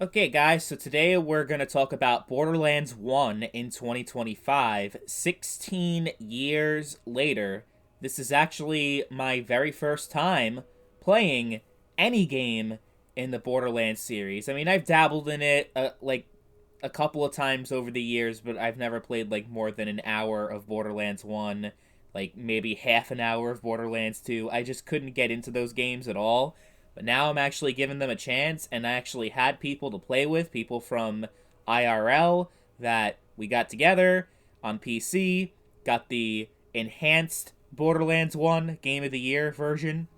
Okay, guys, so today we're going to talk about Borderlands 1 in 2025, 16 years later. This is actually my very first time playing any game in the Borderlands series. I mean, I've dabbled in it like a couple of times over the years, but I've never played like more than an hour of Borderlands 1, like maybe half an hour of Borderlands 2. I just couldn't get into those games at all. But now I'm actually giving them a chance, and I actually had people to play with, people from IRL that we got together on PC, got the enhanced Borderlands 1 Game of the Year version.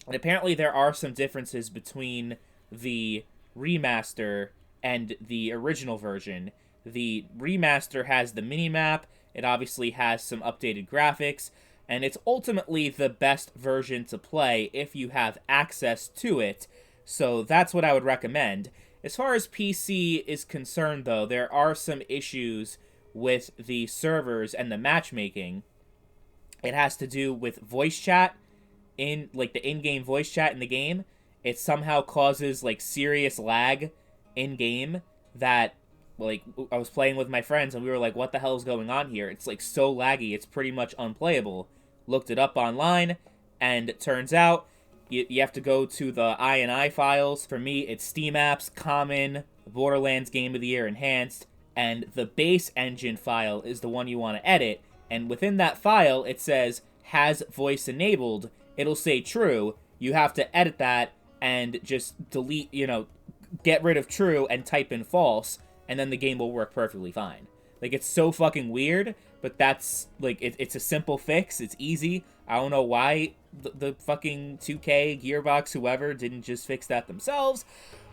And apparently there are some differences between the remaster and the original version. The remaster has the minimap, it obviously has some updated graphics, and it's ultimately the best version to play if you have access to it. So that's what I would recommend. As far as PC is concerned, though, there are some issues with the servers and the matchmaking. It has to do with voice chat in like the in-game voice chat in the game. It somehow causes like serious lag in game that like I was playing with my friends and we were like, what the hell is going on here? It's like so laggy, it's pretty much unplayable. Looked it up online, and it turns out you have to go to the INI files. For me, it's Steam Apps, Common, Borderlands Game of the Year Enhanced, and the base engine file is the one you want to edit. And within that file, it says, has voice enabled. It'll say true. You have to edit that and just delete, get rid of true and type in false, and then the game will work perfectly fine. Like, it's so fucking weird, but that's, like, it's a simple fix. It's easy. I don't know why the fucking 2K, Gearbox, whoever, didn't just fix that themselves,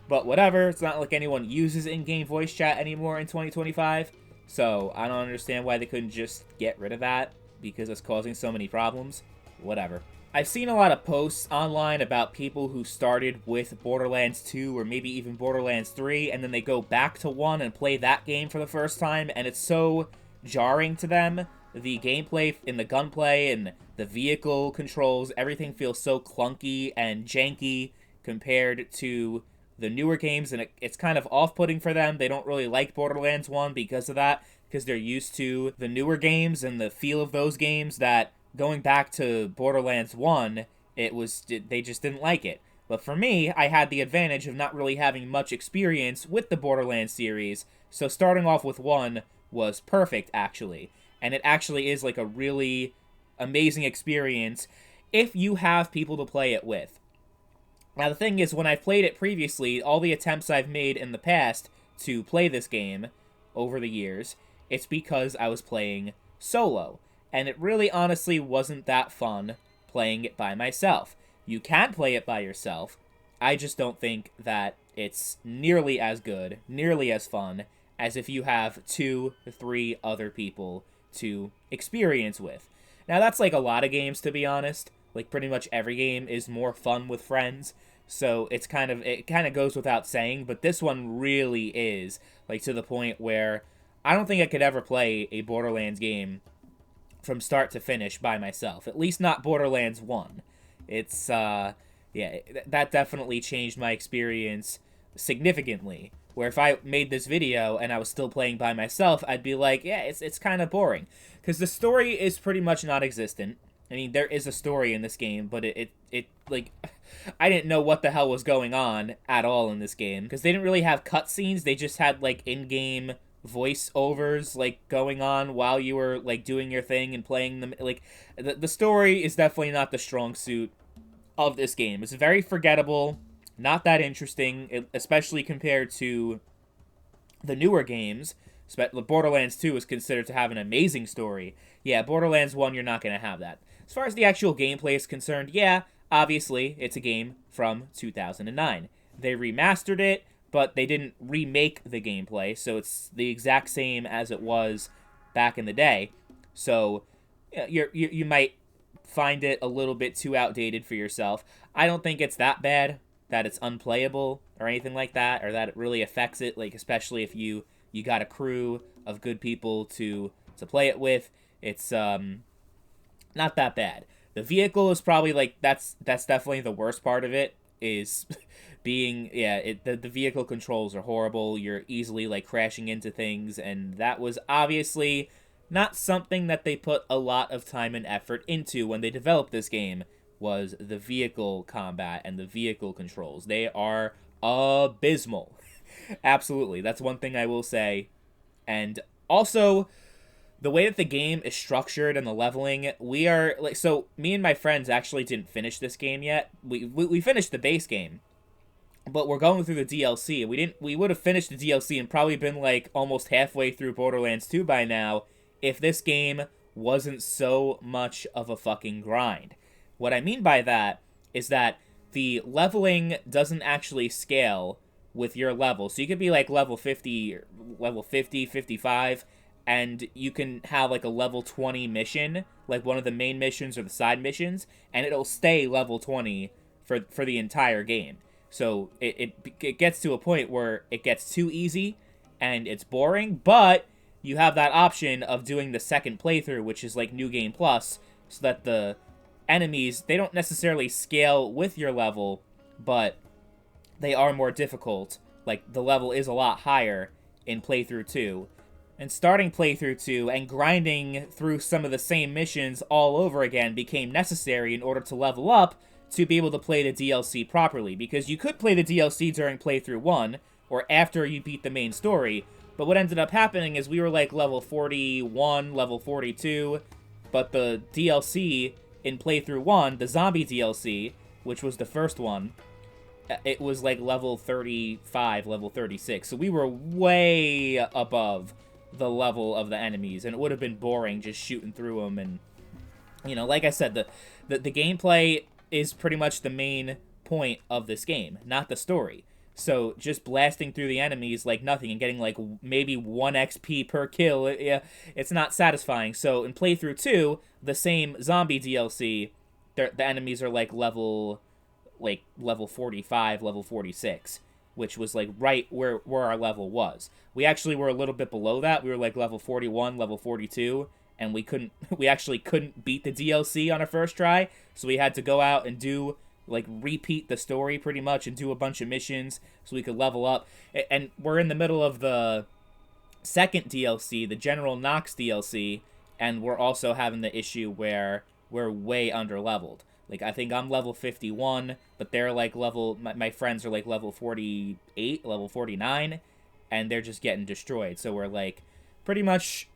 but whatever. It's not like anyone uses in-game voice chat anymore in 2025, so I don't understand why they couldn't just get rid of that, because it's causing so many problems. Whatever. I've seen a lot of posts online about people who started with Borderlands 2 or maybe even Borderlands 3, and then they go back to 1 and play that game for the first time, and it's so jarring to them. The gameplay in the gunplay and the vehicle controls, everything feels so clunky and janky compared to the newer games, and it's kind of off-putting for them. They don't really like Borderlands 1 because of that, because they're used to the newer games and the feel of those games that going back to Borderlands 1, they just didn't like it. But for me, I had the advantage of not really having much experience with the Borderlands series, so starting off with 1 was perfect, actually. And it actually is like a really amazing experience if you have people to play it with. Now, the thing is, when I've played it previously, all the attempts I've made in the past to play this game over the years, it's because I was playing solo. And it really honestly wasn't that fun playing it by myself. You can play it by yourself. I just don't think that it's nearly as good, nearly as fun, as if you have 2 or 3 other people to experience with. Now, that's like a lot of games, to be honest. Like, pretty much every game is more fun with friends. So it kind of goes without saying, but this one really is, like, to the point where I don't think I could ever play a Borderlands game from start to finish by myself. At least not Borderlands 1. It's, yeah, that definitely changed my experience significantly. Where if I made this video and I was still playing by myself, I'd be like, yeah, it's kind of boring. Because the story is pretty much non-existent. I mean, there is a story in this game, but like, I didn't know what the hell was going on at all in this game. Because they didn't really have cutscenes, they just had, like, in-game voiceovers like going on while you were like doing your thing and playing them. Like the story is definitely not the strong suit of this game. It's very forgettable, not that interesting, especially compared to the newer games. Borderlands 2 is considered to have an amazing story. Yeah, Borderlands 1, you're not going to have that. As far as the actual gameplay is concerned, yeah, obviously it's a game from 2009. They remastered it, but they didn't remake the gameplay, so it's the exact same as it was back in the day. So you might find it a little bit too outdated for yourself. I don't think it's that bad that it's unplayable or anything like that, or that it really affects it. Like, especially if you got a crew of good people to play it with, it's not that bad. The vehicle is probably like that's definitely the worst part of it, is The vehicle controls are horrible. You're easily like crashing into things, and that was obviously not something that they put a lot of time and effort into when they developed this game, was the vehicle combat and the vehicle controls. They are abysmal. Absolutely. That's one thing I will say. And also, the way that the game is structured and the leveling, we are like, so me and my friends actually didn't finish this game yet. We finished the base game, but we're going through the DLC. We would have finished the DLC and probably been like almost halfway through Borderlands 2 by now if this game wasn't so much of a fucking grind. What I mean by that is that the leveling doesn't actually scale with your level. So you could be like level 50, 55, and you can have like a level 20 mission, like one of the main missions or the side missions, and it'll stay level 20 for the entire game. So it gets to a point where it gets too easy and it's boring, but you have that option of doing the second playthrough, which is like New Game Plus, so that the enemies, they don't necessarily scale with your level, but they are more difficult. Like, the level is a lot higher in Playthrough 2. And starting Playthrough 2 and grinding through some of the same missions all over again became necessary in order to level up to be able to play the DLC properly. Because you could play the DLC during Playthrough 1, or after you beat the main story, but what ended up happening is we were like level 41, level 42, but the DLC in Playthrough 1, the zombie DLC, which was the first one, it was like level 35, level 36. So we were way above the level of the enemies, and it would have been boring just shooting through them. And, you know, like I said, the gameplay is pretty much the main point of this game, not the story. So just blasting through the enemies like nothing and getting like maybe 1 XP per kill, it's not satisfying. So in Playthrough 2, the same zombie DLC, the enemies are like level 45, level 46, which was like right where our level was. We actually were a little bit below that. We were like level 41, level 42, and we actually couldn't beat the DLC on our first try, so we had to go out and repeat the story pretty much and do a bunch of missions so we could level up. And we're in the middle of the second DLC, the General Knox DLC, and we're also having the issue where we're way under-leveled. Like, I think I'm level 51, but they're like my friends are like level 48, level 49, and they're just getting destroyed. So we're like, pretty much,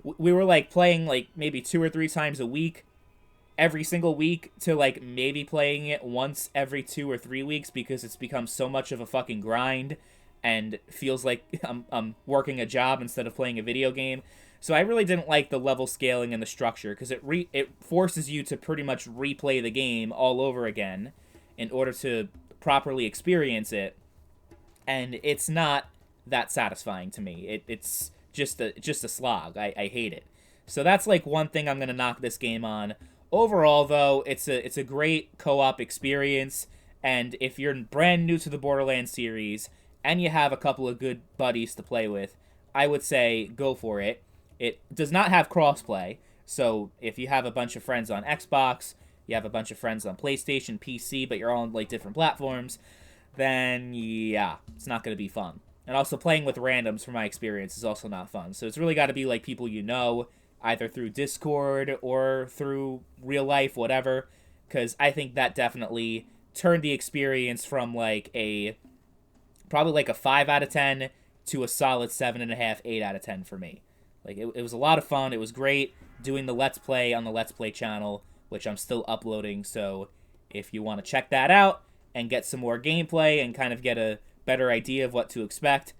we were like playing like maybe 2 or 3 times a week, every single week, to like maybe playing it once every 2 or 3 weeks because it's become so much of a fucking grind and feels like I'm working a job instead of playing a video game. So I really didn't like the level scaling and the structure because it forces you to pretty much replay the game all over again in order to properly experience it, and it's not that satisfying to me. It's just a slog. I hate it. So that's like one thing I'm gonna knock this game on. Overall, though, it's a great co-op experience, and if you're brand new to the Borderlands series and you have a couple of good buddies to play with, I would say go for it. It does not have crossplay, so if you have a bunch of friends on Xbox, you have a bunch of friends on PlayStation, PC, but you're all on like different platforms, then yeah, it's not going to be fun. And also playing with randoms, from my experience, is also not fun. So it's really got to be like people you know, either through Discord or through real life, whatever, because I think that definitely turned the experience from like probably like a 5 out of 10 to a solid 7.5, 8 out of 10 for me. Like, it was a lot of fun. It was great doing the Let's Play on the Let's Play channel, which I'm still uploading. So if you want to check that out and get some more gameplay and kind of get a better idea of what to expect,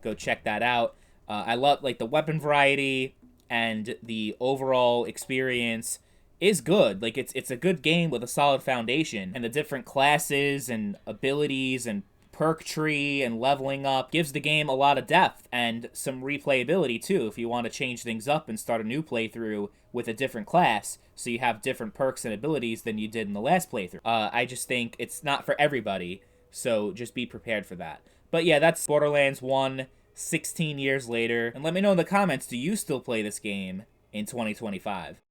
go check that out. I love, like, the weapon variety and the overall experience is good. Like, it's a good game with a solid foundation. And the different classes and abilities and perk tree and leveling up gives the game a lot of depth and some replayability too if you want to change things up and start a new playthrough with a different class so you have different perks and abilities than you did in the last playthrough. I just think it's not for everybody, so just be prepared for that. But yeah, that's Borderlands 1 16 years later, and let me know in the comments, do you still play this game in 2025?